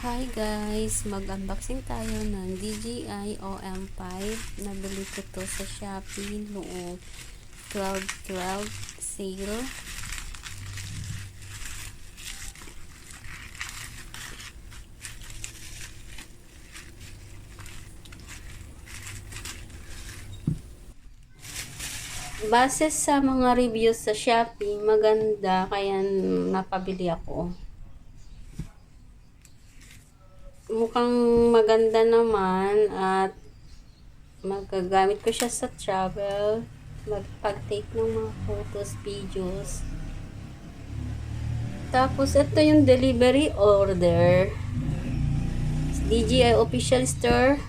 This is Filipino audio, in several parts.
Hi guys! Mag-unboxing tayo ng DJI OM5. Nabili ko to sa Shopee noong 12/12 sale. Base sa mga reviews sa Shopee, maganda kaya napabili ako. Mukhang maganda naman at magagamit ko siya sa travel, magpag-take ng mga photos, videos. Tapos ito yung delivery order. DJI official store,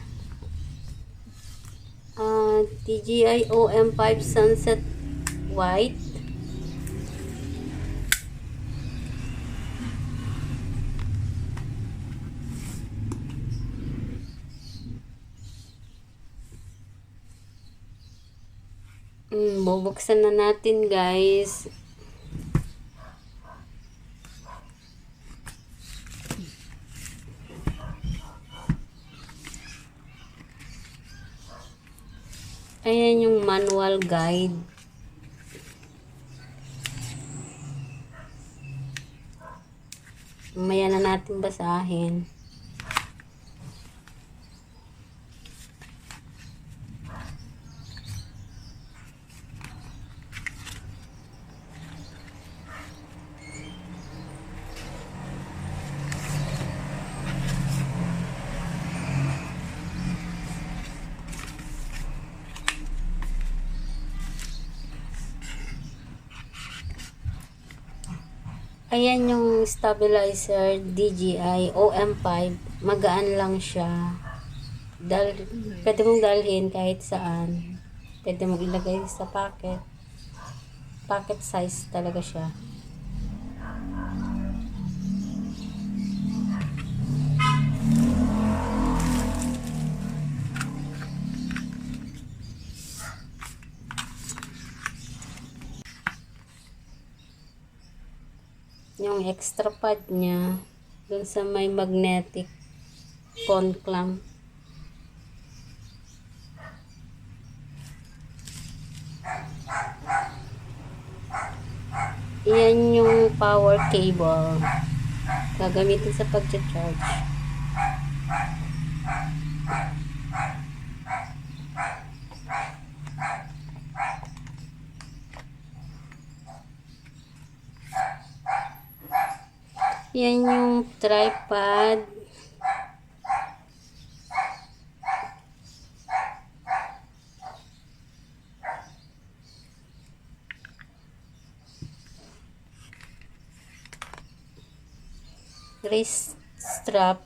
DJI OM5 Sunset White. Bubuksan na natin guys. Ayan yung manual guide. Mamaya na natin basahin. Ayan yung stabilizer DJI OM5. Magaan lang siya. Pwede mong dalhin kahit saan. Pwede mong ilagay sa pocket. Pocket size talaga siya. Yung extra pad niya dun sa may magnetic phone clamp. Yan yung power cable gagamitin sa pag-charge. Yan yung tripod. Wrist strap.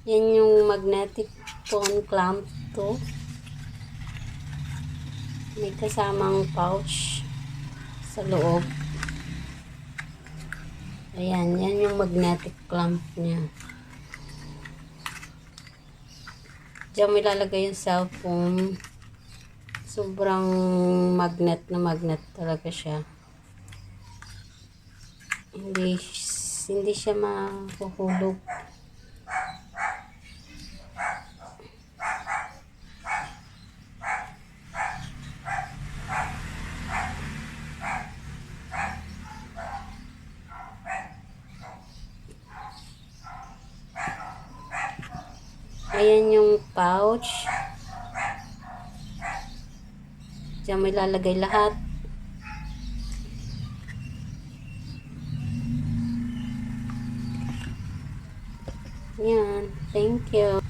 Yan yung magnetic phone clamp to. May kasamang pouch sa loob. Ayan, yan yung magnetic clamp niya. Diyan mo ilalagay yung cellphone. Sobrang magnet na magnet talaga siya. Hindi siya mahuhulog. Ayan yung pouch. Diyan mo ilalagay lahat. Yan. Thank you.